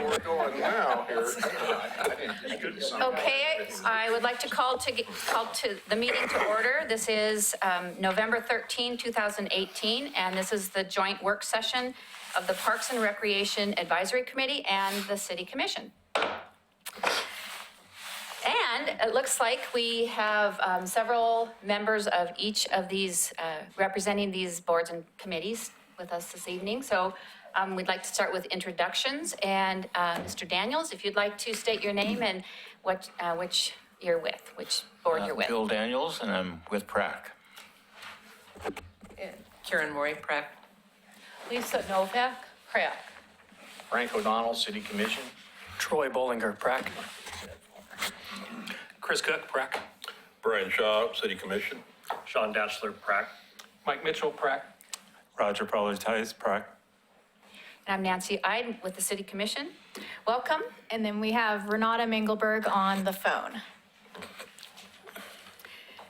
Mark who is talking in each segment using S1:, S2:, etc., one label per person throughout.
S1: We're going now here.
S2: Okay, I would like to call the meeting to order. This is November 13, 2018, and this is the joint work session of the Parks and Recreation Advisory Committee and the City Commission. And it looks like we have several members of each of these, representing these boards and committees with us this evening. So we'd like to start with introductions. And Mr. Daniels, if you'd like to state your name and which you're with, which board you're with.
S3: Bill Daniels, and I'm with PRAC.
S4: Karen Morey, PRAC.
S2: Lisa Novak, PRAC.
S1: Frank O'Donnell, City Commission.
S5: Troy Bollinger, PRAC. Chris Cook, PRAC.
S6: Brian Shaw, City Commission.
S5: Sean Datchler, PRAC. Mike Mitchell, PRAC.
S3: Roger Politice, PRAC.
S2: And I'm Nancy Ide with the City Commission. Welcome.
S7: And then we have Renata Mengelberg on the phone.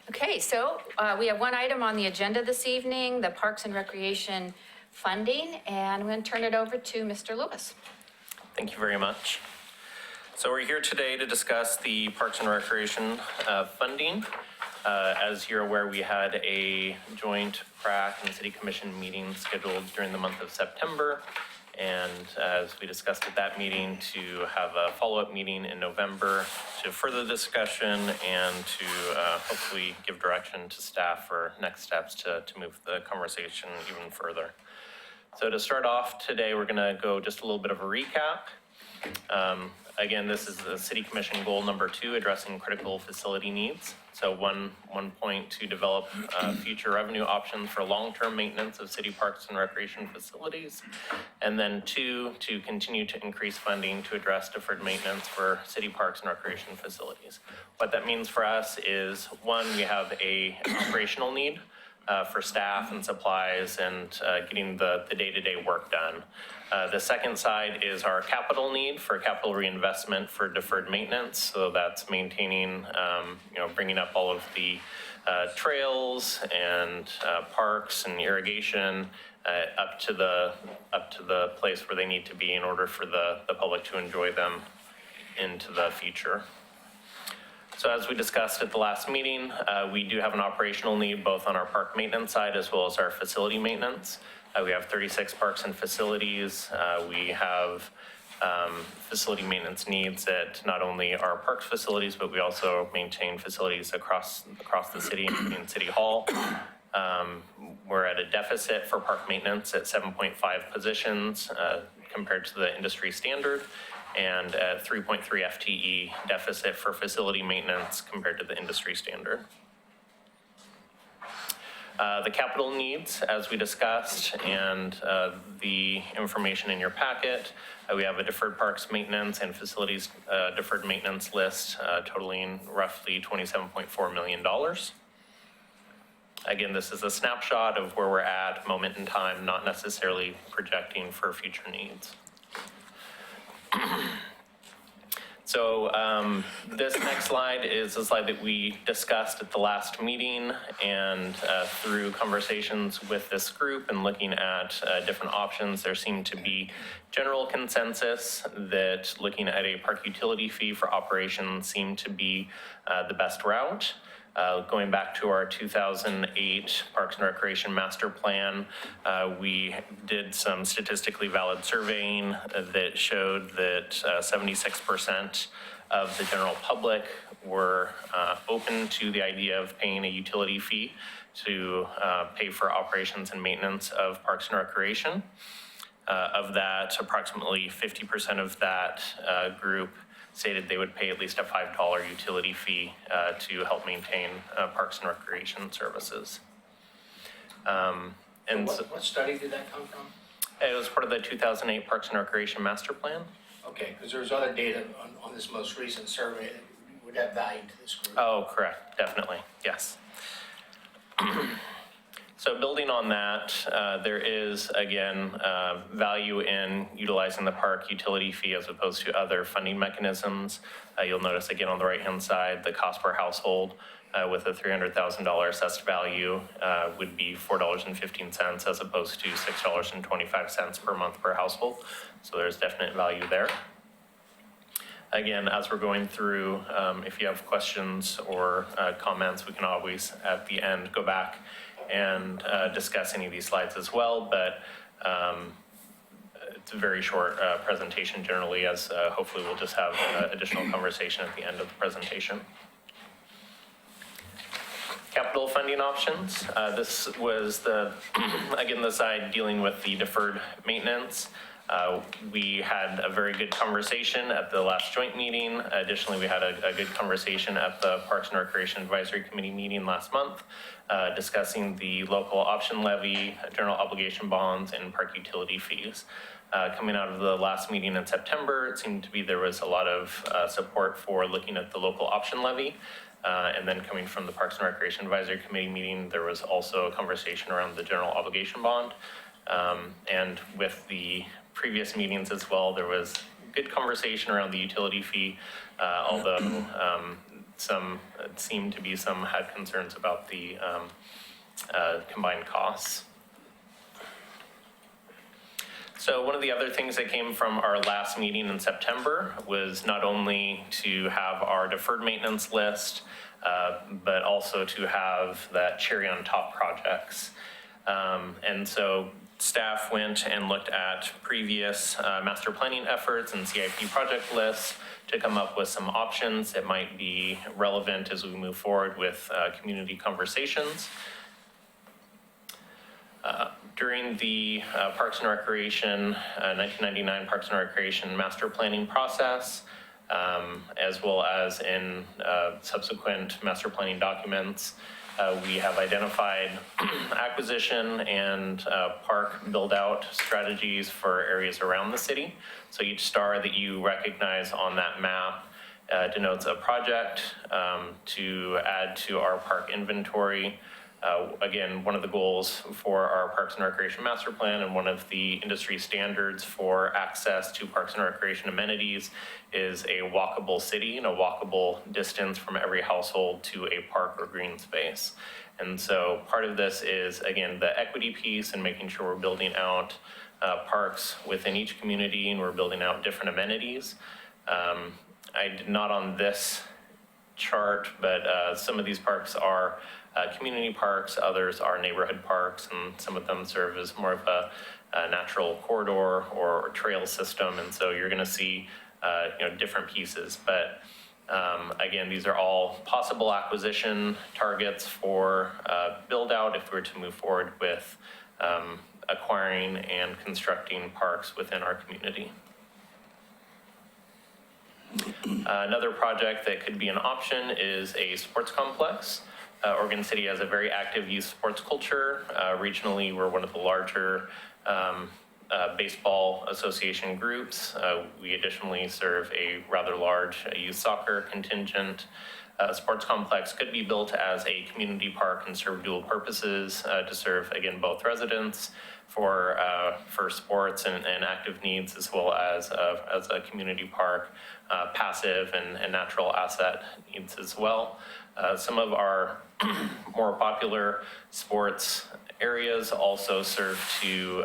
S2: Okay, so we have one item on the agenda this evening, the Parks and Recreation funding, and I'm going to turn it over to Mr. Lewis.
S8: Thank you very much. So we're here today to discuss the Parks and Recreation funding. As you're aware, we had a joint PRAC and City Commission meeting scheduled during the month of September. And as we discussed at that meeting, to have a follow-up meeting in November to further discussion and to hopefully give direction to staff for next steps to move the conversation even further. So to start off today, we're going to go just a little bit of a recap. Again, this is the City Commission goal number 2, addressing critical facility needs. So one point to develop future revenue options for long-term maintenance of city parks and recreation facilities. And then 2, to continue to increase funding to address deferred maintenance for city parks and recreation facilities. What that means for us is, 1, we have a operational need for staff and supplies and getting the day-to-day work done. The second side is our capital need for capital reinvestment for deferred maintenance. So that's maintaining, bringing up all of the trails and parks and irrigation up to the place where they need to be in order for the public to enjoy them into the future. So as we discussed at the last meeting, we do have an operational need both on our park maintenance side as well as our facility maintenance. We have 36 parks and facilities. We have facility maintenance needs at not only our parks facilities, but we also maintain facilities across the city, including City Hall. We're at a deficit for park maintenance at 7.5 positions compared to the industry standard, and at 3.3 FTE deficit for facility maintenance compared to the industry standard. The capital needs, as we discussed, and the information in your packet, we have a deferred parks maintenance and facilities deferred maintenance list totaling roughly $27.4 million. Again, this is a snapshot of where we're at, moment in time, not necessarily projecting for future needs. So this next slide is a slide that we discussed at the last meeting, and through conversations with this group and looking at different options, there seemed to be general consensus that looking at a park utility fee for operations seemed to be the best route. Going back to our 2008 Parks and Recreation Master Plan, we did some statistically valid surveying that showed that 76% of the general public were open to the idea of paying a utility fee to pay for operations and maintenance of parks and recreation. Of that, approximately 50% of that group stated they would pay at least a $5 utility fee to help maintain parks and recreation services.
S9: And what study did that come from?
S8: It was part of the 2008 Parks and Recreation Master Plan.
S9: Okay, because there's other data on this most recent survey that would have value to this group.
S8: Oh, correct, definitely, yes. So building on that, there is, again, value in utilizing the park utility fee as opposed to other funding mechanisms. You'll notice again on the right-hand side, the cost per household with a $300,000 assessed value would be $4.15 as opposed to $6.25 per month per household. So there's definite value there. Again, as we're going through, if you have questions or comments, we can always at the end go back and discuss any of these slides as well. But it's a very short presentation generally, as hopefully we'll just have additional conversation at the end of the presentation. Capital funding options. This was the, again, the side dealing with the deferred maintenance. We had a very good conversation at the last joint meeting. Additionally, we had a good conversation at the Parks and Recreation Advisory Committee meeting last month, discussing the local option levy, general obligation bonds, and park utility fees. Coming out of the last meeting in September, it seemed to be there was a lot of support for looking at the local option levy. And then coming from the Parks and Recreation Advisory Committee meeting, there was also a conversation around the general obligation bond. And with the previous meetings as well, there was good conversation around the utility fee, although it seemed to be some had concerns about the combined costs. So one of the other things that came from our last meeting in September was not only to have our deferred maintenance list, but also to have that cherry on top projects. And so staff went and looked at previous master planning efforts and CIP project lists to come up with some options that might be relevant as we move forward with community conversations. During the Parks and Recreation, 1999 Parks and Recreation master planning process, as well as in subsequent master planning documents, we have identified acquisition and park build-out strategies for areas around the city. So each star that you recognize on that map denotes a project to add to our park inventory. Again, one of the goals for our Parks and Recreation Master Plan and one of the industry standards for access to Parks and Recreation amenities is a walkable city and a walkable distance from every household to a park or green space. And so part of this is, again, the equity piece and making sure we're building out parks within each community and we're building out different amenities. I did not on this chart, but some of these parks are community parks, others are neighborhood parks, and some of them serve as more of a natural corridor or trail system. And so you're going to see different pieces. But again, these are all possible acquisition targets for build out if we were to move forward with acquiring and constructing parks within our community. Another project that could be an option is a sports complex. Oregon City has a very active youth sports culture. Regionally, we're one of the larger baseball association groups. We additionally serve a rather large youth soccer contingent. Sports complex could be built as a community park and serve dual purposes to serve, again, both residents for sports and active needs, as well as a community park, passive and natural asset needs as well. Some of our more popular sports areas also serve to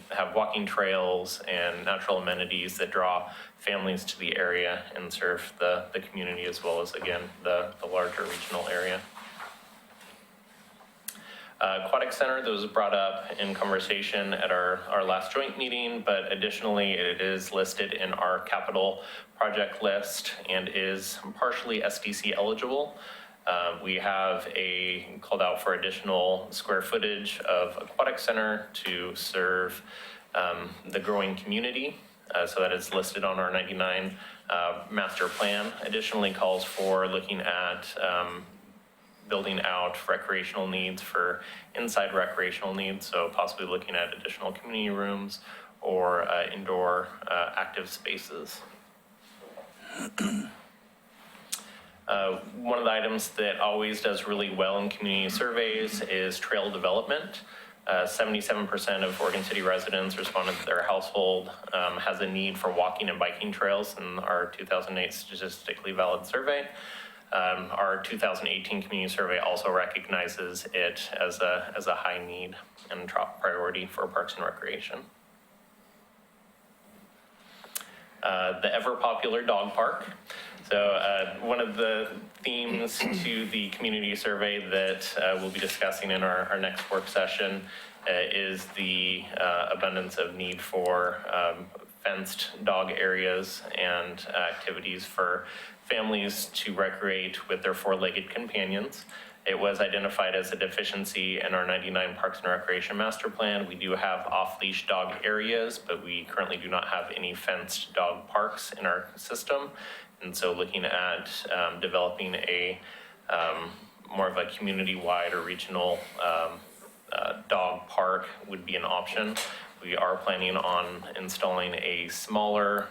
S8: have walking trails and natural amenities that draw families to the area and serve the community as well as, again, the larger regional area. Aquatic Center, that was brought up in conversation at our last joint meeting, but additionally it is listed in our capital project list and is partially SDC eligible. We have called out for additional square footage of Aquatic Center to serve the growing community. So that is listed on our 99 master plan. Additionally calls for looking at building out recreational needs for inside recreational needs. So possibly looking at additional community rooms or indoor active spaces. One of the items that always does really well in community surveys is trail development. 77% of Oregon City residents responded that their household has a need for walking and biking trails in our 2008 statistically valid survey. Our 2018 community survey also recognizes it as a high need and top priority for Parks and Recreation. The ever popular dog park. So one of the themes to the community survey that we'll be discussing in our next work session is the abundance of need for fenced dog areas and activities for families to recreate with their four-legged companions. It was identified as a deficiency in our 99 Parks and Recreation Master Plan. We do have off-leash dog areas, but we currently do not have any fenced dog parks in our system. And so looking at developing a more of a community-wide or regional dog park would be an option. We are planning on installing a smaller,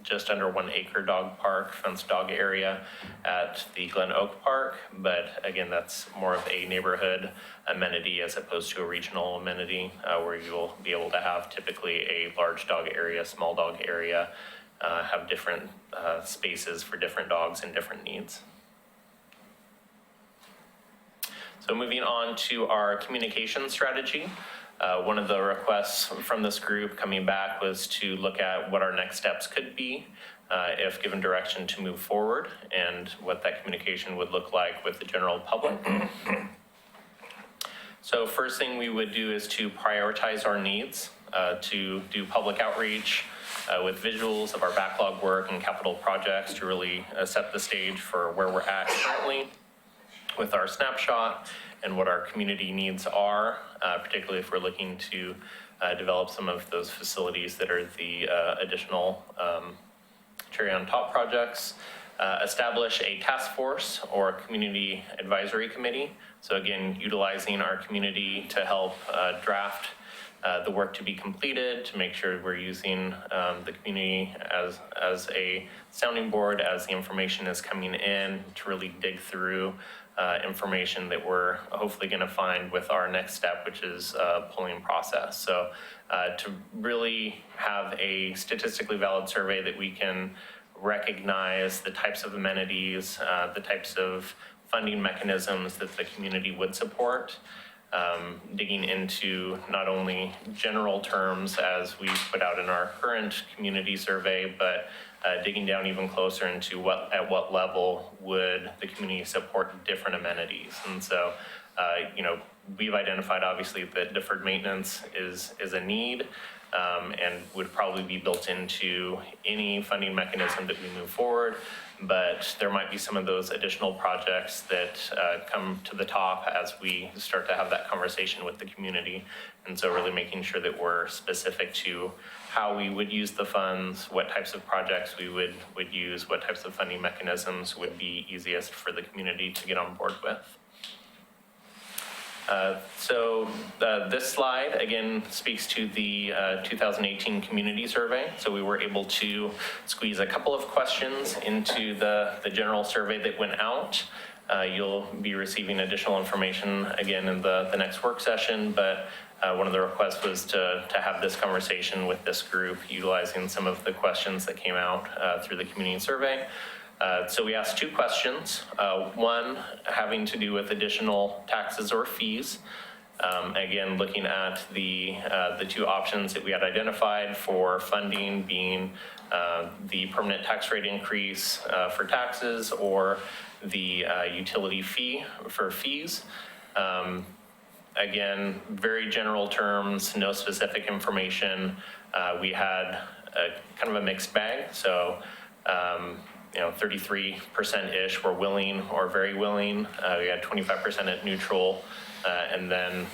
S8: just under 1 acre dog park, fenced dog area at the Glen Oak Park. But again, that's more of a neighborhood amenity as opposed to a regional amenity where you'll be able to have typically a large dog area, small dog area, have different spaces for different dogs and different needs. So moving on to our communication strategy. One of the requests from this group coming back was to look at what our next steps could be if given direction to move forward and what that communication would look like with the general public. So first thing we would do is to prioritize our needs, to do public outreach with visuals of our backlog work and capital projects to really set the stage for where we're at currently with our snapshot and what our community needs are, particularly if we're looking to develop some of those facilities that are the additional cherry on top projects. Establish a task force or community advisory committee. So again, utilizing our community to help draft the work to be completed, to make sure we're using the community as a sounding board as the information is coming in to really dig through information that we're hopefully going to find with our next step, which is polling process. So to really have a statistically valid survey that we can recognize the types of amenities, the types of funding mechanisms that the community would support, digging into not only general terms as we put out in our current community survey, but digging down even closer into at what level would the community support different amenities. And so, we've identified obviously that deferred maintenance is a need and would probably be built into any funding mechanism that we move forward. But there might be some of those additional projects that come to the top as we start to have that conversation with the community. And so really making sure that we're specific to how we would use the funds, what types of projects we would use, what types of funding mechanisms would be easiest for the community to get on board with. This slide again speaks to the 2018 community survey. So we were able to squeeze a couple of questions into the general survey that went out. You'll be receiving additional information again in the next work session, but one of the requests was to have this conversation with this group utilizing some of the questions that came out through the community survey. So we asked two questions, one having to do with additional taxes or fees. Again, looking at the two options that we had identified for funding being the permanent tax rate increase for taxes or the utility fee for fees. Again, very general terms, no specific information. We had kind of a mixed bag. So 33%-ish were willing or very willing. We had 25% at neutral, and then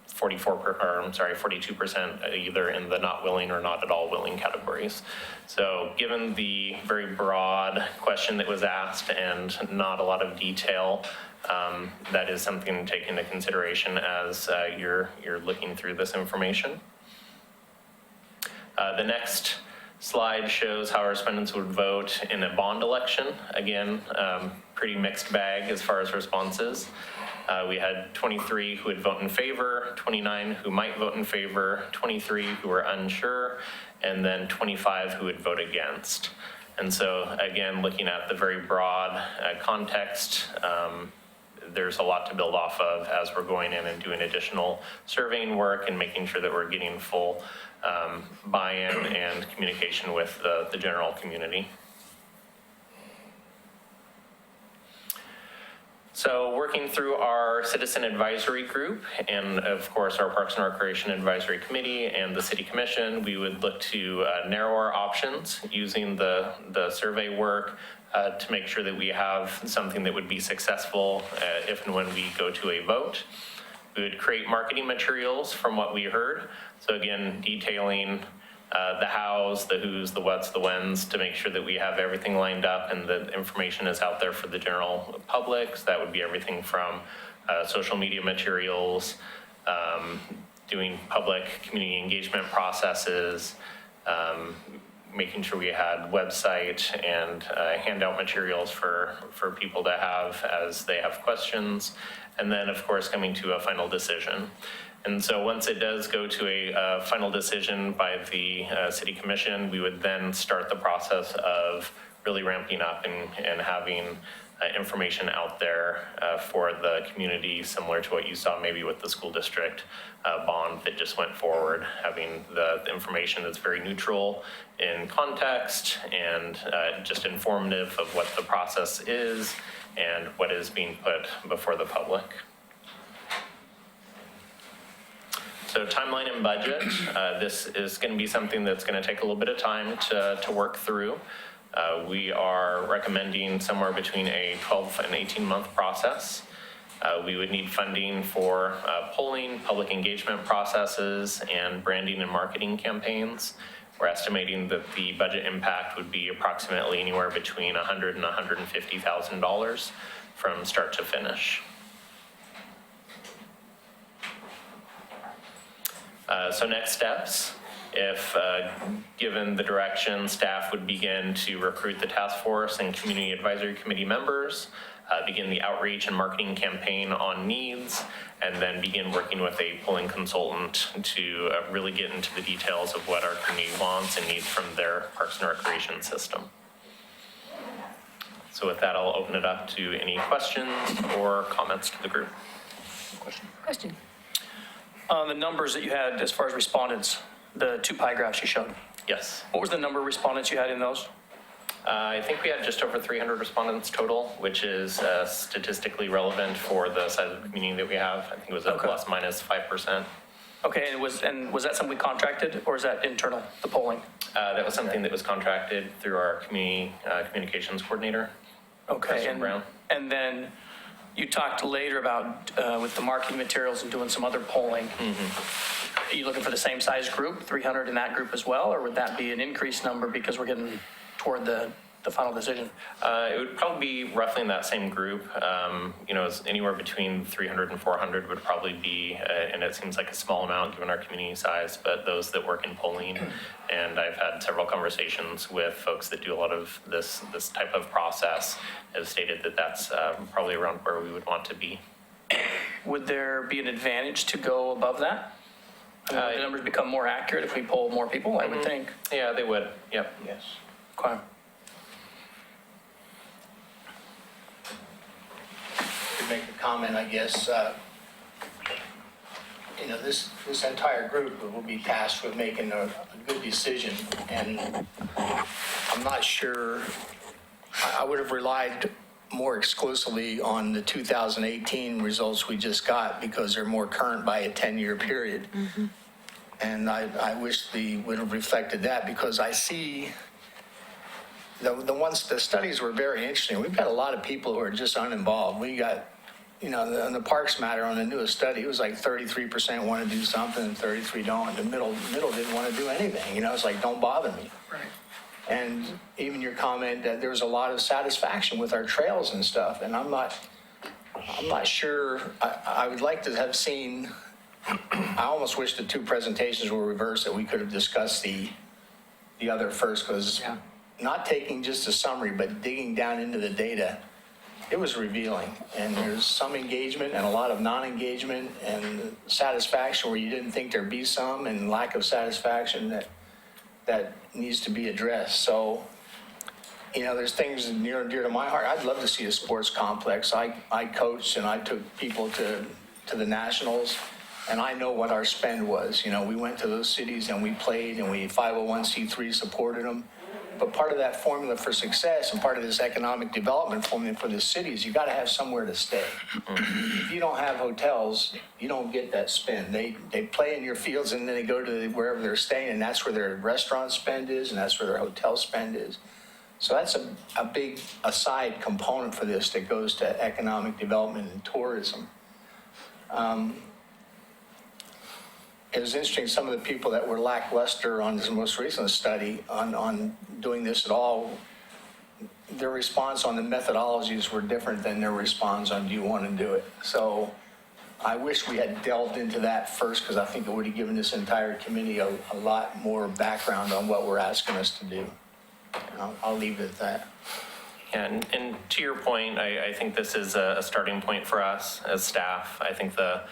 S8: 42% either in the not willing or not at all willing categories. So given the very broad question that was asked and not a lot of detail, that is something to take into consideration as you're looking through this information. The next slide shows how our respondents would vote in a bond election. Again, pretty mixed bag as far as responses. We had 23 who would vote in favor, 29 who might vote in favor, 23 who were unsure, and then 25 who would vote against. And so again, looking at the very broad context, there's a lot to build off of as we're going in and doing additional surveying work and making sure that we're getting full buy-in and communication with the general community. So working through our citizen advisory group and of course our Parks and Recreation Advisory Committee and the City Commission, we would look to narrow our options using the survey work to make sure that we have something that would be successful if and when we go to a vote. We would create marketing materials from what we heard. So again, detailing the hows, the who's, the what's, the whens, to make sure that we have everything lined up and the information is out there for the general public. So that would be everything from social media materials, doing public community engagement processes, making sure we had website and handout materials for people to have as they have questions. And then of course, coming to a final decision. And so once it does go to a final decision by the City Commission, we would then start the process of really ramping up and having information out there for the community, similar to what you saw maybe with the school district bond that just went forward, having the information that's very neutral in context and just informative of what the process is and what is being put before the public. So timeline and budget, this is going to be something that's going to take a little bit of time to work through. We are recommending somewhere between a 12 and 18-month process. We would need funding for polling, public engagement processes, and branding and marketing campaigns. We're estimating that the budget impact would be approximately anywhere between $100,000 and $150,000 from start to finish. So next steps, if given the direction, staff would begin to recruit the task force and community advisory committee members, begin the outreach and marketing campaign on needs, and then begin working with a polling consultant to really get into the details of what our community wants and needs from their Parks and Recreation system. So with that, I'll open it up to any questions or comments to the group.
S2: Question?
S5: The numbers that you had as far as respondents, the 2 pie graphs you showed,
S8: Yes.
S5: what was the number of respondents you had in those?
S8: I think we had just over 300 respondents total, which is statistically relevant for the size of the community that we have. I think it was a
S5: Okay.
S8: plus minus 5%.
S5: Okay, and was that something we contracted, or is that internal, the polling?
S8: That was something that was contracted through our community communications coordinator.
S5: Okay,
S8: President Brown.
S5: and then you talked later about with the marketing materials and doing some other polling. Are you looking for the same size group, 300 in that group as well, or would that be an increased number because we're getting toward the final decision?
S8: It would probably be roughly in that same group. It's anywhere between 300 and 400 would probably be, and it seems like a small amount given our community size, but those that work in polling. And I've had several conversations with folks that do a lot of this type of process, have stated that that's probably around where we would want to be.
S5: Would there be an advantage to go above that? I mean, would the numbers become more accurate if we poll more people, I would think.
S8: Yeah, they would. Yep.
S9: Yes.
S5: Okay.
S9: To make a comment, I guess, this entire group will be tasked with making a good decision, and I'm not sure, I would have relied more exclusively on the 2018 results we just got because they're more current by a 10-year period. And I wish they would have reflected that because I see the studies were very interesting. We've got a lot of people who are just uninvolved. We got, on the Parks Matter on the newest study, it was like 33% want to do something and 33 don't. The middle didn't want to do anything. It's like, don't bother me.
S5: Right.
S9: And even your comment that there was a lot of satisfaction with our trails and stuff. And I'm not sure, I would like to have seen, I almost wish the 2 presentations were reversed, that we could have discussed the other first, because not taking just a summary, but digging down into the data, it was revealing. And there's some engagement and a lot of non-engagement and satisfaction where you didn't think there'd be some, and lack of satisfaction that needs to be addressed. So there's things near and dear to my heart. I'd love to see a sports complex. I coached and I took people to the Nationals, and I know what our spend was. We went to those cities and we played, and we 501c3 supported them. But part of that formula for success and part of this economic development formula for the city is you got to have somewhere to stay. If you don't have hotels, you don't get that spend. They play in your fields and then they go to wherever they're staying, and that's where their restaurant spend is and that's where their hotel spend is. So that's a big aside component for this that goes to economic development and tourism. It was interesting, some of the people that were lackluster on this most recent study on doing this at all, their response on the methodologies were different than their response on do you want to do it. So I wish we had delved into that first, because I think it would have given this entire committee a lot more background on what we're asking us to do. I'll leave it at that.
S8: And to your point, I think this is a starting point for us as staff. I think the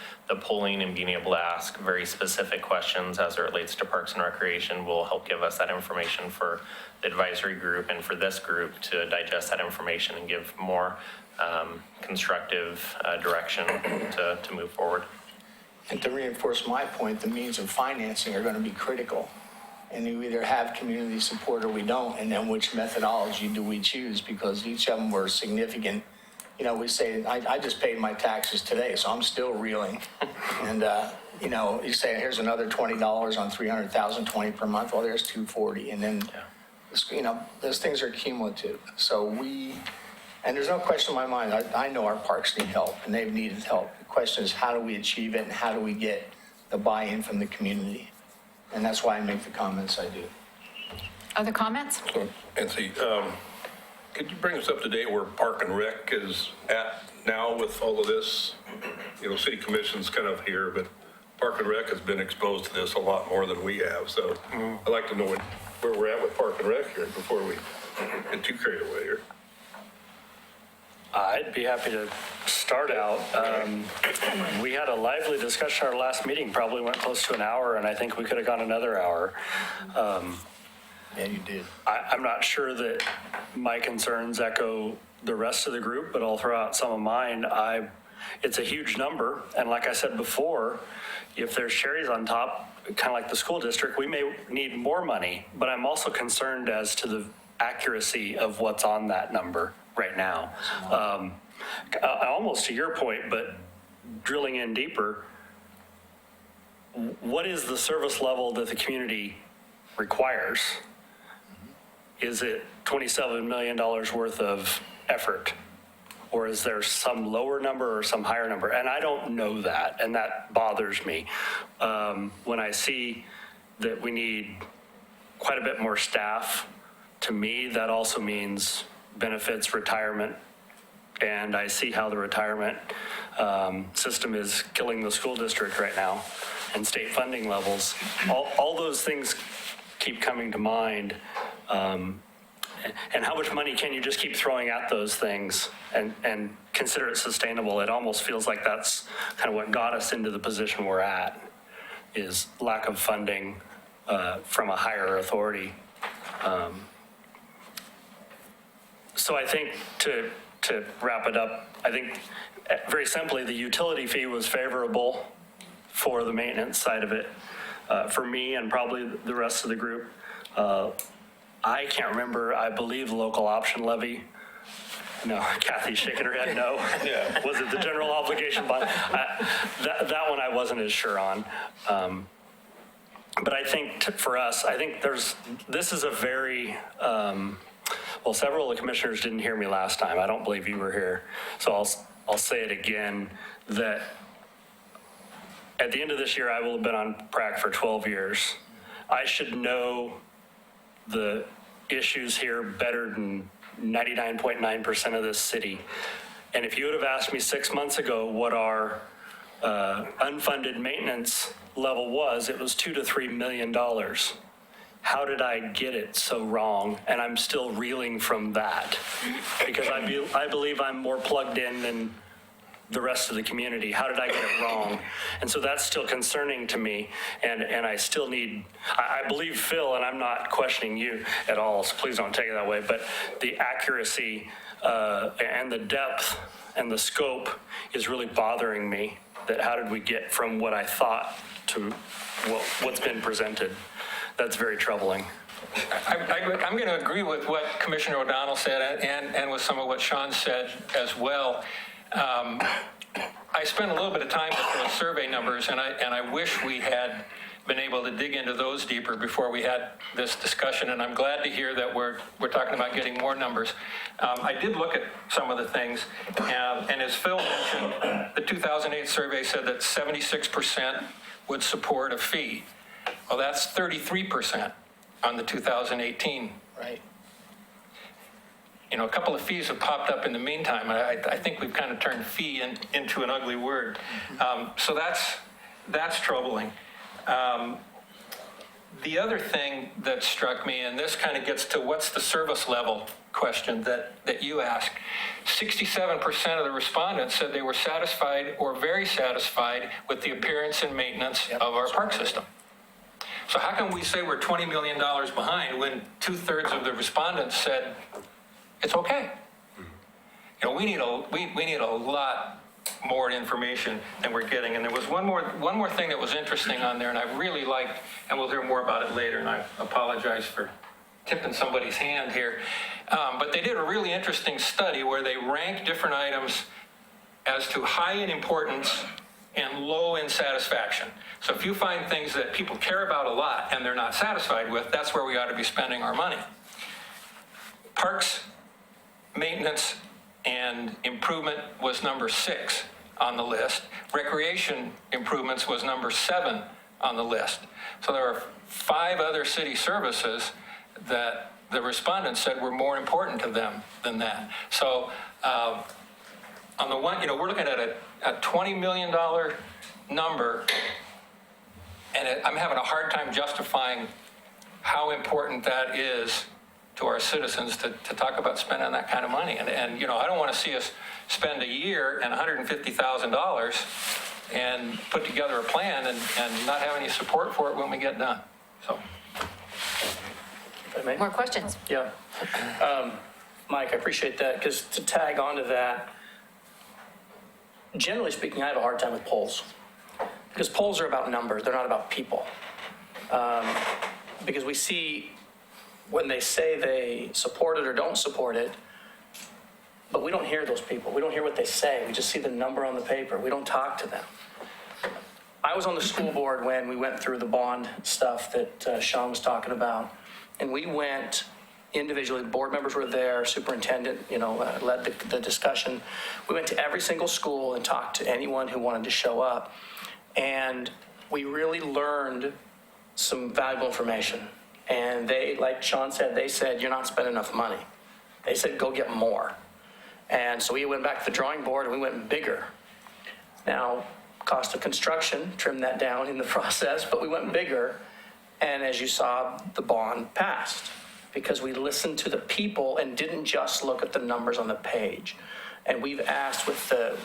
S8: polling and being able to ask very specific questions as it relates to Parks and Recreation will help give us that information for the advisory group and for this group to digest that information and give more constructive direction to move forward.
S9: And to reinforce my point, the means of financing are going to be critical. And you either have community support or we don't, and then which methodology do we choose? Because each of them were significant. We say, I just paid my taxes today, so I'm still reeling. And, you say, here's another $20 on 300,000, 20 per month. Well, there's 240. And then, those things are cumulative. So and there's no question in my mind, I know our parks need help, and they've needed help. The question is, how do we achieve it, and how do we get the buy-in from the community? And that's why I make the comments I do.
S2: Other comments?
S6: So, Nancy, could you bring us up to date where Park and Rec is at now with all of this? City Commission's kind of here, but Park and Rec has been exposed to this a lot more than we have. So I'd like to know where we're at with Park and Rec here before we get too carried away here.
S4: I'd be happy to start out. We had a lively discussion at our last meeting, probably went close to an hour, and I think we could have gone another hour.
S9: Yeah, you did.
S4: I'm not sure that my concerns echo the rest of the group, but I'll throw out some of mine. It's a huge number, and like I said before, if there's cherries on top, kind of like the school district, we may need more money, but I'm also concerned as to the accuracy of what's on that number right now. Almost to your point, but drilling in deeper, what is the service level that the community requires? Is it $27 million worth of effort? Or is there some lower number or some higher number? And I don't know that, and that bothers me. When I see that we need quite a bit more staff, to me, that also means benefits, retirement, and I see how the retirement system is killing the school district right now, and state funding levels. All those things keep coming to mind. And how much money can you just keep throwing at those things and consider it sustainable? It almost feels like that's kind of what got us into the position we're at, is lack of funding from a higher authority. So I think to wrap it up, I think very simply, the utility fee was favorable for the maintenance side of it. For me and probably the rest of the group, I can't remember, I believe the local option levy. No, Kathy's shaking her head no.
S6: Yeah.
S4: Was it the general obligation bond? That one I wasn't as sure on. But I think for us, I think this is a very, well, several of the commissioners didn't hear me last time. I don't believe you were here. So I'll say it again, that at the end of this year, I will have been on PRAC for 12 years. I should know the issues here better than 99.9% of this city. And if you would have asked me 6 months ago what our unfunded maintenance level was, it was $2 to $3 million. How did I get it so wrong? And I'm still reeling from that, because I believe I'm more plugged in the rest of the community? How did I get it wrong? And so that's still concerning to me, and I still need, I believe Phil, and I'm not questioning you at all, so please don't take it that way, but the accuracy and the depth and the scope is really bothering me, that how did we get from what I thought to what's been presented? That's very troubling.
S10: I'm going to agree with what Commissioner O'Donnell said and with some of what Sean said as well. I spent a little bit of time with those survey numbers, and I wish we had been able to dig into those deeper before we had this discussion, and I'm glad to hear that we're talking about getting more numbers. I did look at some of the things, and as Phil mentioned, the 2008 survey said that 76% would support a fee. Well, that's 33% on the 2018.
S9: Right.
S10: You know, a couple of fees have popped up in the meantime. I think we've kind of turned fee into an ugly word. So that's troubling. The other thing that struck me, and this kind of gets to what's the service level question that you asked, 67% of the respondents said they were satisfied or very satisfied with the appearance and maintenance of our park system. So how can we say we're $20 million behind when 2/3 of the respondents said it's okay? You know, we need a lot more information than we're getting. And there was one more thing that was interesting on there, and I really liked, and we'll hear more about it later, and I apologize for tipping somebody's hand here. But they did a really interesting study where they ranked different items as to high in importance and low in satisfaction. So if you find things that people care about a lot and they're not satisfied with, that's where we ought to be spending our money. Parks, maintenance, and improvement was number 6 on the list. Recreation improvements was number 7 on the list. So there are 5 other city services that the respondents said were more important to them than that. So on the one, you know, we're looking at a $20 million number, and I'm having a hard time justifying how important that is to our citizens to talk about spending that kind of money. And you know, I don't want to see us spend a year and $150,000 and put together a plan and not have any support for it when we get done. So.
S5: If I may?
S2: More questions?
S5: Yeah. Mike, I appreciate that, because to tag onto that, generally speaking, I have a hard time with polls, because polls are about numbers, they're not about people. Because we see when they say they support it or don't support it, but we don't hear those people. We don't hear what they say. We just see the number on the paper. We don't talk to them. I was on the school board when we went through the bond stuff that Sean was talking about, and we went individually. Board members were there, superintendent, led the discussion. We went to every single school and talked to anyone who wanted to show up, and we really learned some valuable information. And they, like Sean said, they said, you're not spending enough money. They said, go get more. And so we went back to the drawing board and we went bigger. Now, cost of construction, trimmed that down in the process, but we went bigger. And as you saw, the bond passed because we listened to the people and didn't just look at the numbers on the page. And we've asked with the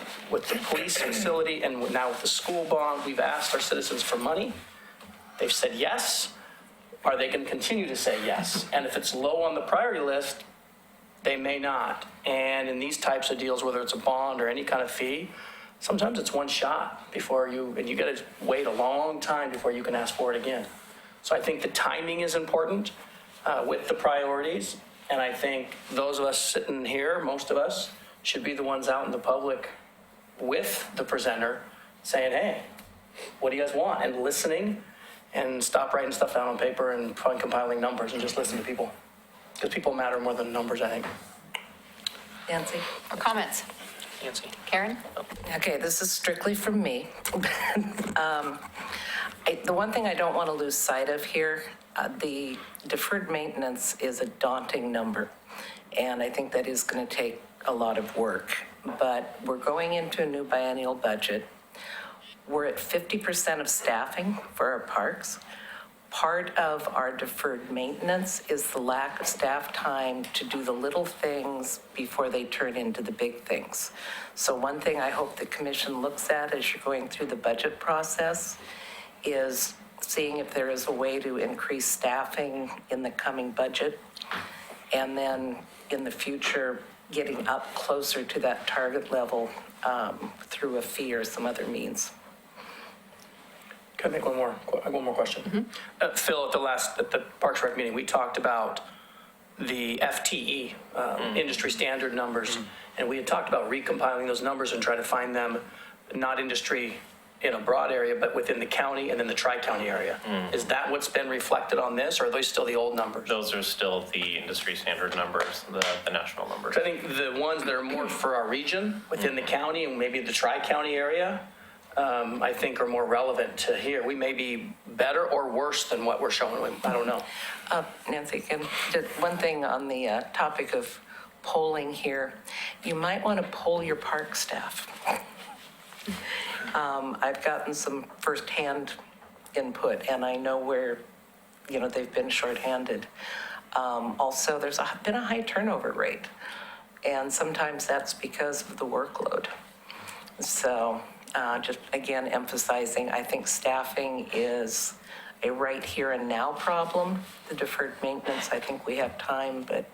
S5: police facility and now with the school bond, we've asked our citizens for money. They've said yes. Are they going to continue to say yes? And if it's low on the priority list, they may not. And in these types of deals, whether it's a bond or any kind of fee, sometimes it's one shot before and you got to wait a long time before you can ask for it again. So I think the timing is important with the priorities. And I think those of us sitting here, most of us, should be the ones out in the public with the presenter saying, hey, what do you guys want? And listening, and stop writing stuff down on paper and compiling numbers and just listen to people. Because people matter more than numbers, I think.
S2: Nancy? Or comments?
S5: Nancy?
S2: Karen?
S11: Okay, this is strictly from me. The one thing I don't want to lose sight of here, the deferred maintenance is a daunting number. And I think that is going to take a lot of work. But we're going into a new biennial budget. We're at 50% of staffing for our parks. part of our deferred maintenance is the lack of staff time to do the little things before they turn into the big things. So one thing I hope the commission looks at as you're going through the budget process is seeing if there is a way to increase staffing in the coming budget, and then in the future, getting up closer to that target level through a fee or some other means.
S5: Can I make one more question? Phil, at the Parks Rec meeting, we talked about the FTE, industry standard numbers, and we had talked about recompiling those numbers and trying to find them, not industry in a broad area, but within the county and then the tri-county area. Is that what's been reflected on this, or are those still the old numbers?
S8: Those are still the industry standard numbers, the national numbers.
S5: I think the ones that are more for our region, within the county and maybe the tri-county area, I think are more relevant to here. We may be better or worse than what we're showing. I don't know.
S11: Nancy, one thing on the topic of polling here, you might want to poll your park staff. I've gotten some firsthand input, and I know where, they've been shorthanded. Also, there's been a high turnover rate, and sometimes that's because of the workload. So just again, emphasizing, I think staffing is a right here and now problem. The deferred maintenance, I think we have time, but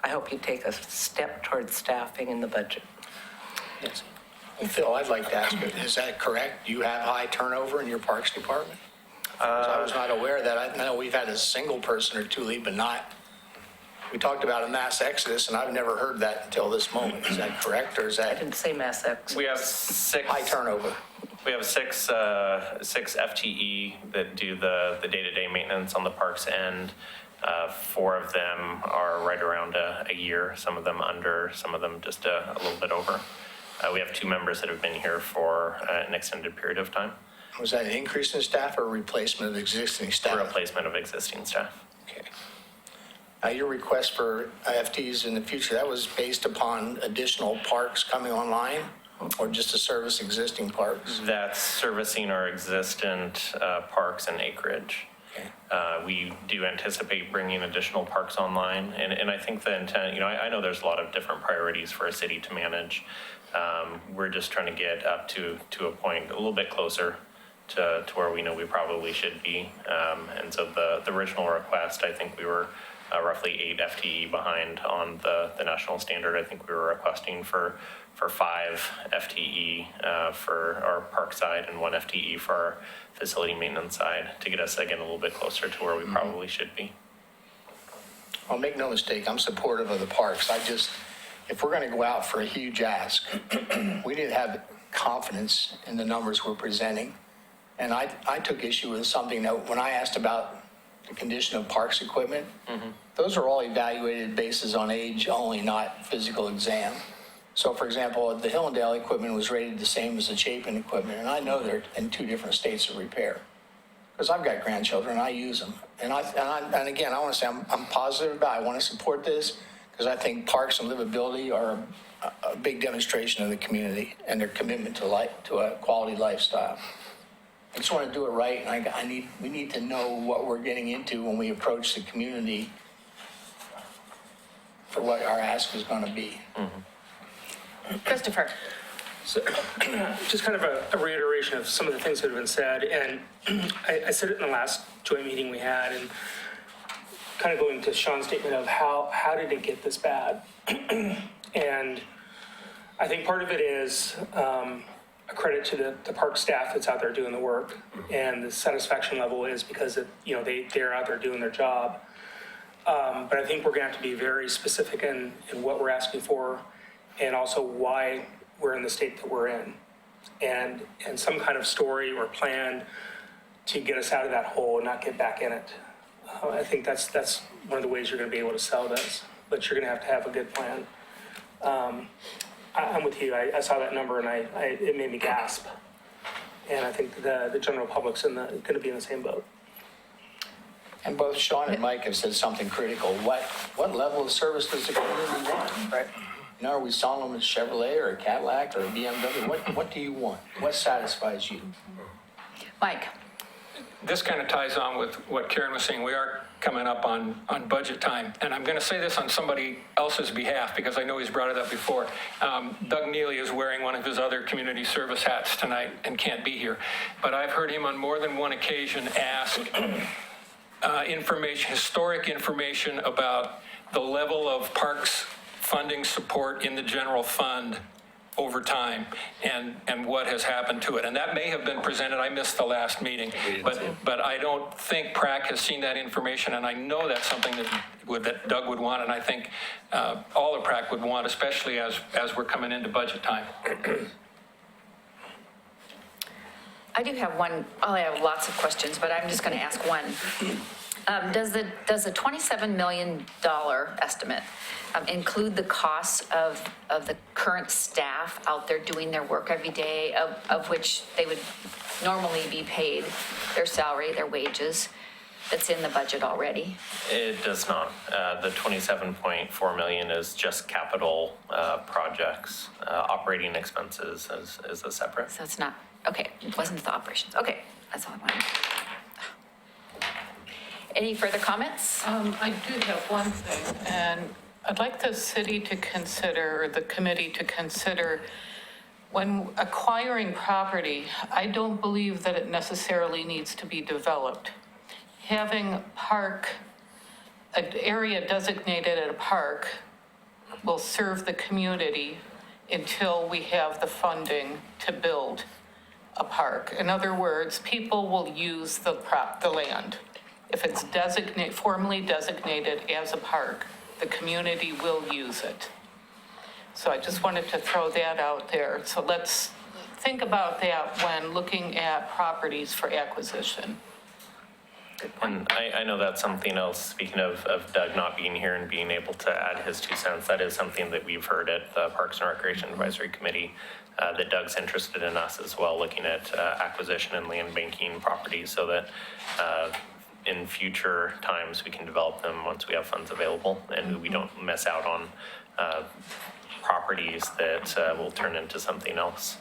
S11: I hope you take a step towards staffing in the budget.
S9: Yes. Well, Phil, I'd like to ask you, is that correct? Do you have high turnover in your Parks Department? 'Cause I was not aware of that. I know we've had a single person or two leave, but not, we talked about a mass exodus, and I've never heard that until this moment. Is that correct, or is
S11: I
S9: that
S11: didn't say mass exodus.
S8: We have six.
S9: high turnover?
S8: We have six FTE that do the day-to-day maintenance on the parks end. 4 of them are right around a year, some of them under, some of them just a little bit over. We have 2 members that have been here for an extended period of time.
S9: Was that an increase in staff or a replacement of existing staff?
S8: A replacement of existing staff.
S9: Okay. Now, your request for FTEs in the future, that was based upon additional parks coming online, or just to service existing parks?
S8: That's servicing our existent parks and acreage.
S9: Okay.
S8: We do anticipate bringing additional parks online, and I think the intent, I know there's a lot of different priorities for a city to manage. We're just trying to get up to a point a little bit closer to where we know we probably should be. And so the original request, I think we were roughly 8 FTE behind on the national standard. I think we were requesting for 5 FTE for our park side and 1 FTE for our facility maintenance side to get us again a little bit closer to where we probably should be.
S9: Well, make no mistake, I'm supportive of the parks. If we're going to go out for a huge ask, we need to have confidence in the numbers we're presenting. And I took issue with something that when I asked about the condition of parks equipment, those are all evaluated basis on age only, not physical exam. So for example, the Hillendale equipment was rated the same as the Chapin equipment, and I know they're in 2 different states of repair. Because I've got grandchildren, I use them. And again, I want to say I'm positive about it. I want to support this because I think parks and livability are a big demonstration of the community and their commitment to a quality lifestyle. I just want to do it right, and we need to know what we're getting into when we approach the community for what our ask is going to be.
S2: Christopher.
S12: So, just kind of a reiteration of some of the things that have been said, and I said it in the last joint meeting we had, and kind of going to Sean's statement of how did it get this bad? And I think part of it is a credit to the park staff that's out there doing the work, and the satisfaction level is because they're out there doing their job. But I think we're going to have to be very specific in what we're asking for, and also why we're in the state that we're in, and some kind of story or plan to get us out of that hole and not get back in it. I think that's one of the ways you're going to be able to sell this, but you're going to have a good plan. I'm with you. I saw that number and it made me gasp. And I think the general public's going to be in the same boat.
S9: And both Sean and Mike have said something critical. What level of service does the community want? Right. Are we selling them a Chevrolet or a Cadillac or a BMW? What do you want? What satisfies you?
S2: Mike.
S10: this kind of ties on with what Karen was saying. We are coming up on budget time. And I'm going to say this on somebody else's behalf because I know he's brought it up before. Doug Neely is wearing one of his other community service hats tonight and can't be here. But I've heard him on more than one occasion ask historic information about the level of parks funding support in the general fund over time and what has happened to it. And that may have been presented, I missed the last meeting, but I don't think PRAC has seen that information, and I know that's something that Doug would want, and I think all of PRAC would want, especially as we're coming into budget time.
S2: I do have one, I have lots of questions, but I'm just going to ask one. Does the $27 million estimate include the costs of the current staff out there doing their work every day, of which they would normally be paid their salary, their wages, that's in the budget already?
S8: It does not. The 27.4 million is just capital projects. Operating expenses is a separate.
S2: So it's not, okay, it wasn't the operations. Okay, that's all I wanted. Any further comments?
S13: I do have one thing, and I'd like the city to consider, or the committee to consider, when acquiring property, I don't believe that it necessarily needs to be developed. Having an area designated at a park will serve the community until we have the funding to build a park. In other words, people will use the land. If it's formally designated as a park, the community will use it. So I just wanted to throw that out there. So let's think about that when looking at properties for acquisition.
S8: And I know that's something else, speaking of Doug not being here and being able to add his 2 cents, that is something that we've heard at the Parks and Recreation Advisory Committee, that Doug's interested in us as well, looking at acquisition and land banking properties so that in future times we can develop them once we have funds available and we don't miss out on properties that will turn into something else.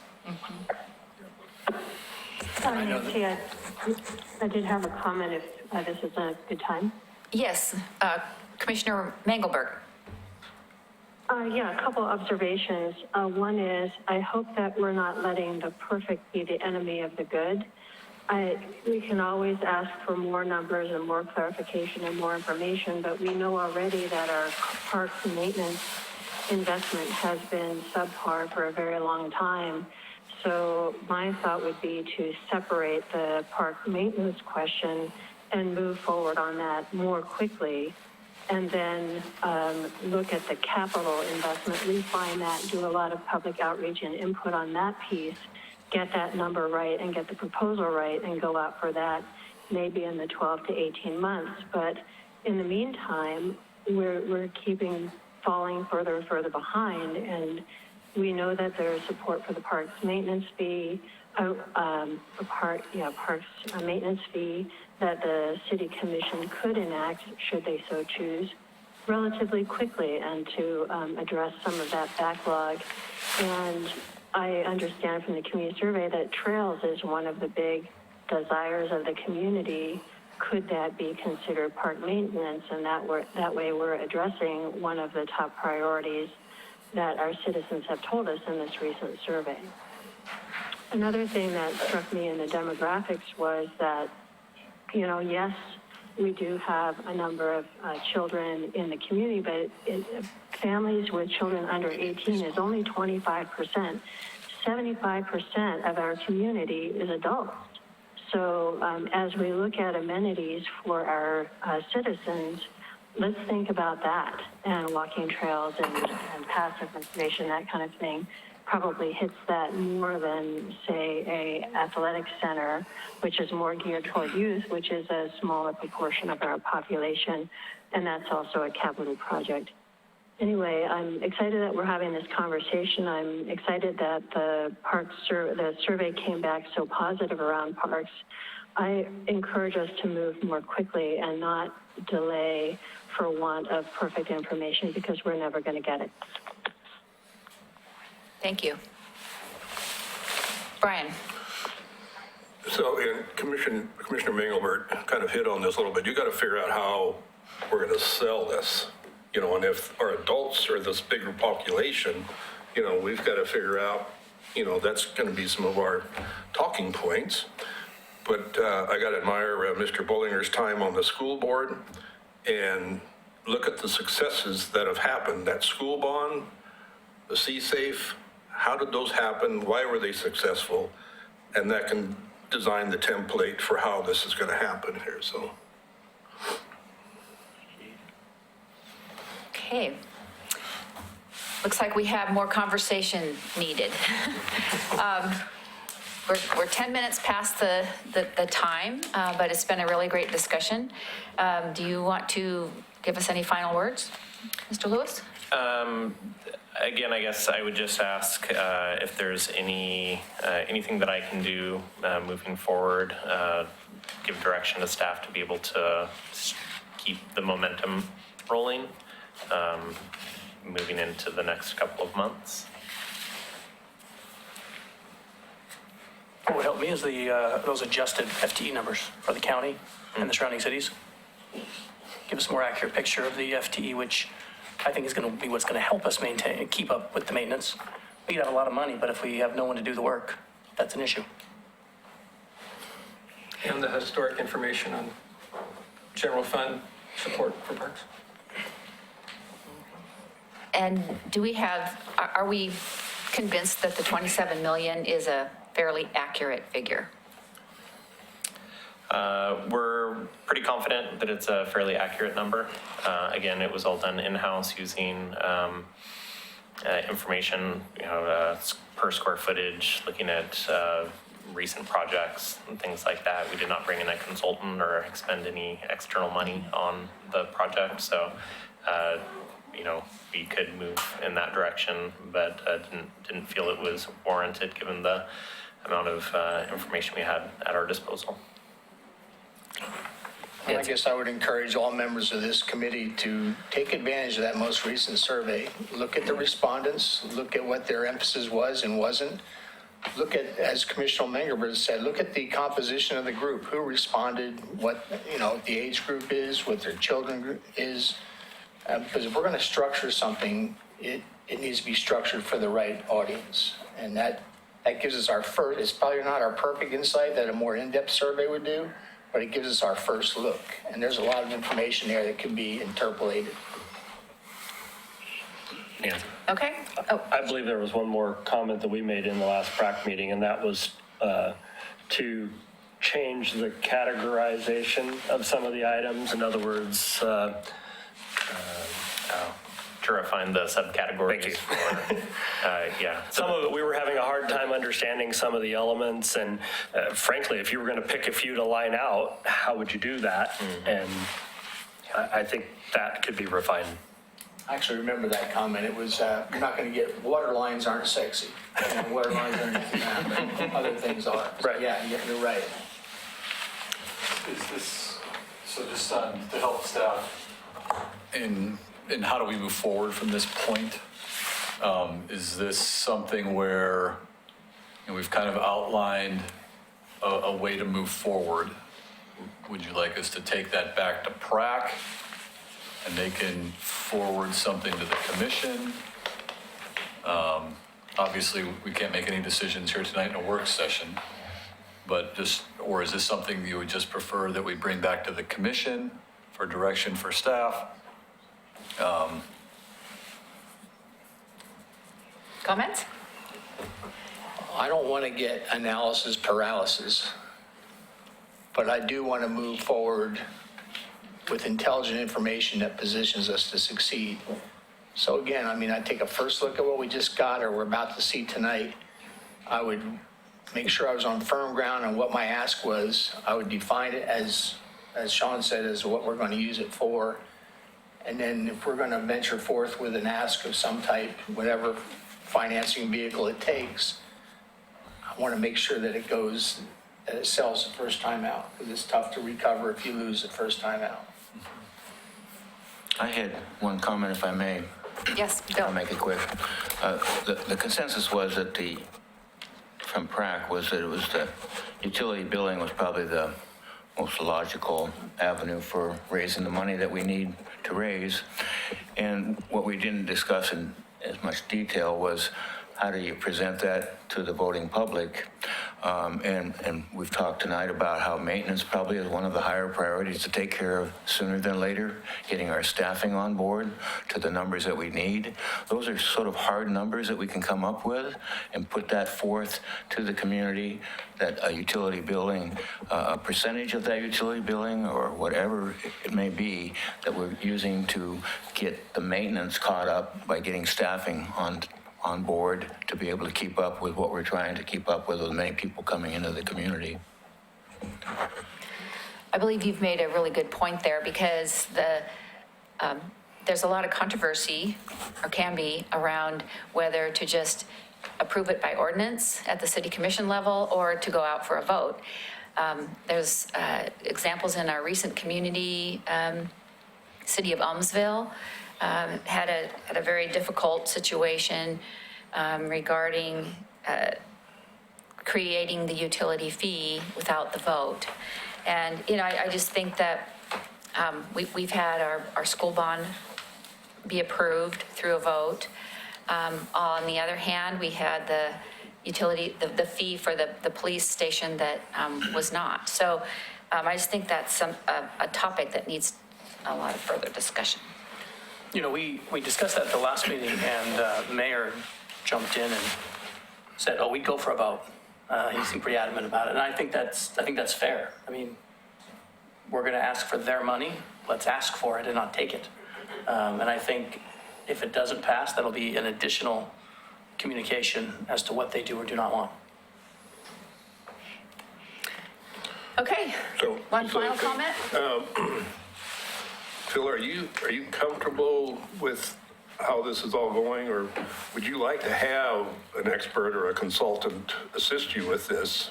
S14: Nancy, I did have a comment if this is a good time.
S2: Yes, Commissioner Mangelberg.
S14: Yeah, a couple observations. One is, I hope that we're not letting the perfect be the enemy of the good. We can always ask for more numbers and more clarification and more information, but we know already that our parks maintenance investment has been subpar for a very long time. So my thought would be to separate the park maintenance question and move forward on that more quickly, and then look at the capital investment, refine that, do a lot of public outreach and input on that piece, get that number right and get the proposal right and go out for that maybe in the 12 to 18 months. But in the meantime, we're falling further and further behind, and we know that there is support for the parks maintenance fee, parks maintenance fee that the city commission could enact, should they so choose, relatively quickly, and to address some of that backlog. And I understand from the community survey that trails is one of the big desires of the community. Could that be considered park maintenance? And that way we're addressing one of the top priorities that our citizens have told us in this recent survey. Another thing that struck me in the demographics was that, yes, we do have a number of children in the community, but families with children under 18 is only 25%. 75% of our community is adults. So as we look at amenities for our citizens, let's think about that, and walking trails and passive information, that kind of thing, probably hits that more than, say, a athletic center, which is more geared toward youth, which is a smaller proportion of our population, and that's also a capital project. Anyway, I'm excited that we're having this conversation. I'm excited that the survey came back so positive around parks. I encourage us to move more quickly and not delay for want of perfect information, because we're never going to get it.
S2: Thank you. Brian.
S6: So, and Commissioner Mengelbert kind of hit on this a little bit. You got to figure out how we're going to sell this, you know, and if our adults are this bigger population, you know, we've got to figure out, you know, that's going to be some of our talking points. But I got to admire Mr. Bollinger's time on the school board and look at the successes that have happened. That school bond, the C-Safe, how did those happen? Why were they successful? And that can design the template for how this is going to happen here, so.
S2: Okay. Looks like we have more conversation needed. We're 10 minutes past the time, but it's been a really great discussion. Do you want to give us any final words, Mr. Lewis?
S8: Again, I guess I would just ask if there's anything that I can do moving forward, give direction to staff to be able to keep the momentum rolling, moving into the next couple of months.
S5: What would help me is those adjusted FTE numbers for the county and the surrounding cities. Give us a more accurate picture of the FTE, which I think is going to be what's going to help us maintain and keep up with the maintenance. We could have a lot of money, but if we have no one to do the work, that's an issue.
S10: And the historic information on general fund support for parks.
S2: And do we have, are we convinced that the 27 million is a fairly accurate figure?
S8: We're pretty confident that it's a fairly accurate number. Again, it was all done in-house using information, per square footage, looking at recent projects and things like that. We did not bring in a consultant or expend any external money on the project. So, we could move in that direction, but didn't feel it was warranted given the amount of information we had at our disposal.
S9: And I guess I would encourage all members of this committee to take advantage of that most recent survey. Look at the respondents, look at what their emphasis was and wasn't. Look at, as Commissioner Mengelbert said, look at the composition of the group, who responded, what, the age group is, what their children group is. Because if we're going to structure something, it needs to be structured for the right audience. And that gives us our first, it's probably not our perfect insight that a more in-depth survey would do, but it gives us our first look. And there's a lot of information there that can be interpolated.
S4: Yeah.
S2: Okay. Oh,
S4: I believe there was one more comment that we made in the last PRAC meeting, and that was to change the categorization of some of the items. In other words,
S8: to refine the subcategories.
S4: Thank you.
S8: Yeah.
S4: Some of it, we were having a hard time understanding some of the elements, and frankly, if you were going to pick a few to line out, how would you do that? Mm-hmm. And I think that could be refined.
S9: I actually remember that comment. It was, you're not going to get, water lines aren't sexy. Water lines aren't anything, but other things are.
S4: Right.
S9: Yeah, you're right.
S15: Is this, so just to help staff, in how do we move forward from this point? Is this something where we've kind of outlined a way to move forward? Would you like us to take that back to PRAC and they can forward something to the commission? Obviously, we can't make any decisions here tonight in a work session, but or is this something you would just prefer that we bring back to the commission for direction for staff?
S2: comments?
S9: I don't want to get analysis paralysis, but I do want to move forward with intelligent information that positions us to succeed. So again, I take a first look at what we just got or we're about to see tonight. I would make sure I was on firm ground on what my ask was. I would define it as Sean said, as what we're going to use it for. And then if we're going to venture forth with an ask of some type, whatever financing vehicle it takes, I want to make sure that it sells the first time out, because it's tough to recover if you lose the first time out.
S16: I had one comment, if I may.
S2: Yes, Bill.
S16: I'll make it quick. The consensus was that if from PRAC was that it was the utility billing was probably the most logical avenue for raising the money that we need to raise. And what we didn't discuss in as much detail was how do you present that to the voting public? And we've talked tonight about how maintenance probably is one of the higher priorities to take care of sooner than later, getting our staffing on board to the numbers that we need. Those are sort of hard numbers that we can come up with and put that forth to the community, that a utility billing, a percentage of that utility billing or whatever it may be that we're using to get the maintenance caught up by getting staffing on board to be able to keep up with what we're trying to keep up with many people coming into the community.
S2: I believe you've made a really good point there because there's a lot of controversy, or can be, around whether to just approve it by ordinance at the city commission level or to go out for a vote. There's examples in our recent community, city of Elmsville, had a very difficult situation regarding creating the utility fee without the vote. And, I just think that we've had our school bond be approved through a vote. On the other hand, we had the utility, the fee for the police station that was not. So I just think that's a topic that needs a lot of further discussion.
S5: We discussed that at the last meeting, and the mayor jumped in and said, "Oh, we'd go for a vote." He seemed pretty adamant about it, and I think that's fair. I mean, we're going to ask for their money. Let's ask for it and not take it. And I think if it doesn't pass, that'll be an additional communication as to what they do or do not want.
S2: Okay.
S6: So,
S2: One final comment?
S6: Phil, are you comfortable with how this is all going, or would you like to have an expert or a consultant assist you with this?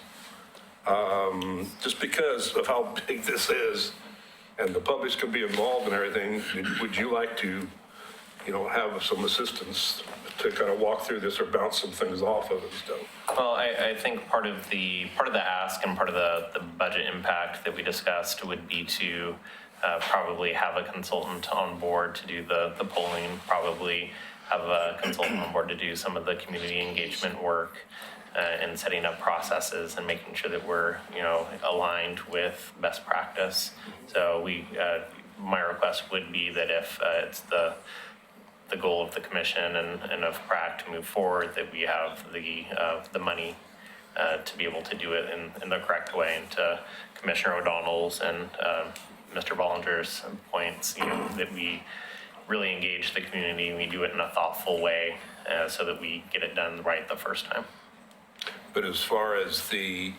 S6: Just because of how big this is, and the public's could be involved and everything, would you like to, have some assistance to kind of walk through this or bounce some things off of it and stuff?
S8: Well, I think part of the ask and part of the budget impact that we discussed would be to probably have a consultant on board to do the polling, probably have a consultant on board to do some of the community engagement work and setting up processes and making sure that we're, aligned with best practice. So my request would be that if it's the goal of the commission and of PRAC to move forward, that we have the money to be able to do it in the correct way. And to Commissioner O'Donnell's and Mr. Bollinger's points, that we really engage the community and we do it in a thoughtful way so that we get it done right the first time.
S6: But as far as the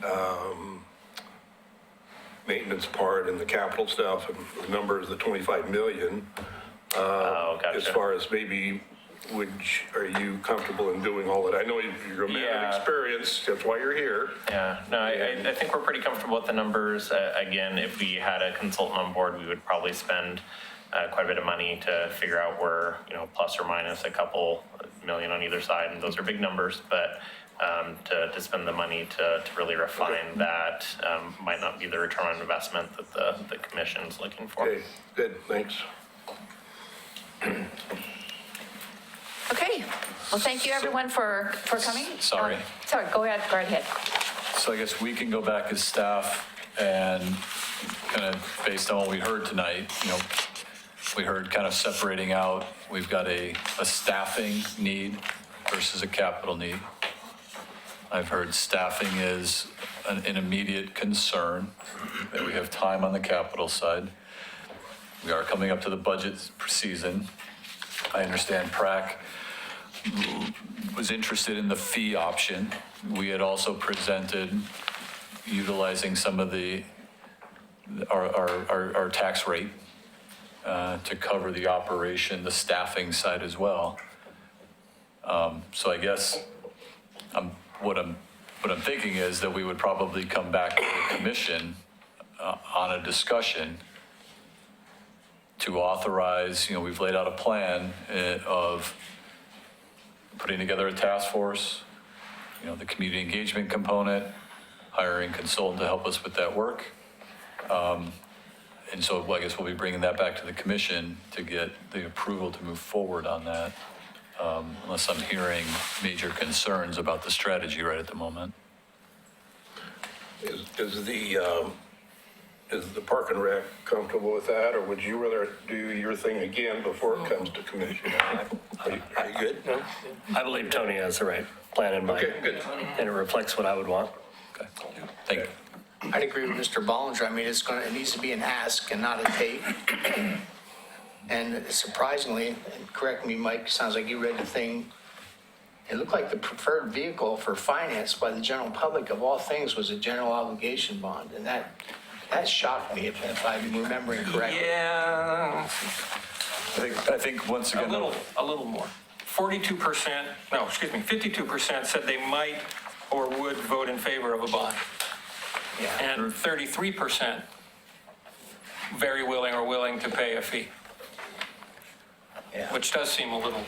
S6: maintenance part and the capital stuff and the numbers, the 25 million,
S8: gotcha.
S6: As far as maybe, are you comfortable in doing all that? I know you're a man of experience, that's why you're here.
S8: Yeah, no, I think we're pretty comfortable with the numbers. Again, if we had a consultant on board, we would probably spend quite a bit of money to figure out where, plus or minus a couple million on either side, and those are big numbers, but to spend the money to really refine that might not be the return on investment that the commission's looking for.
S6: Okay, good, thanks.
S2: Okay. Well, thank you everyone for coming.
S15: Sorry.
S2: Sorry, go ahead.
S15: So I guess we can go back as staff and kind of based on what we heard tonight, we heard kind of separating out, we've got a staffing need versus a capital need. I've heard staffing is an immediate concern, that we have time on the capital side. We are coming up to the budget season. I understand PRAC was interested in the fee option. We had also presented utilizing some of our tax rate to cover the operation, the staffing side as well. So I guess what I'm thinking is that we would probably come back to the commission on a discussion to authorize, we've laid out a plan of putting together a task force, the community engagement component, hiring consultant to help us with that work. And so I guess we'll be bringing that back to the commission to get the approval to move forward on that, unless I'm hearing major concerns about the strategy right at the moment.
S6: Is the Park and Rec comfortable with that, or would you rather do your thing again before it comes to commission? Are you good? No?
S4: I believe Tony has the right plan in mind.
S6: Okay, good.
S4: And it reflects what I would want.
S15: Okay, thank you.
S9: I'd agree with Mr. Ballinger. I mean, it needs to be an ask and not a take. And surprisingly, and correct me, Mike, sounds like you read the thing. It looked like the preferred vehicle for finance by the general public of all things was a general obligation bond. And that shocked me if I'm remembering correctly.
S10: Yeah,
S15: I think once again.
S10: a little more. 52% said they might or would vote in favor of a bond.
S9: Yeah.
S10: And 33% very willing or willing to pay a fee,
S9: Yeah.
S10: which does seem a little,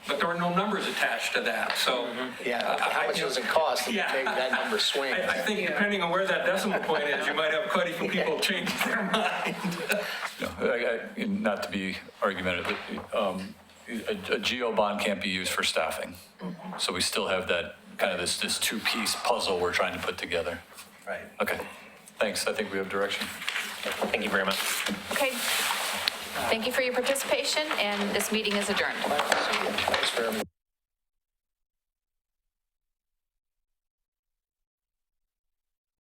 S10: but there were no numbers attached to that, so.
S9: Yeah, how much does it cost to
S10: Yeah.
S9: make that number swing?
S10: I think depending on where that decimal point is, you might have quite a few people change their mind.
S15: Not to be argumentative, but a geo bond can't be used for staffing. So we still have that kind of this two-piece puzzle we're trying to put together.
S9: Right.
S15: Okay, thanks. I think we have direction.
S8: Thank you very much.
S2: Okay. Thank you for your participation, and this meeting is adjourned.
S9: Thanks for everything.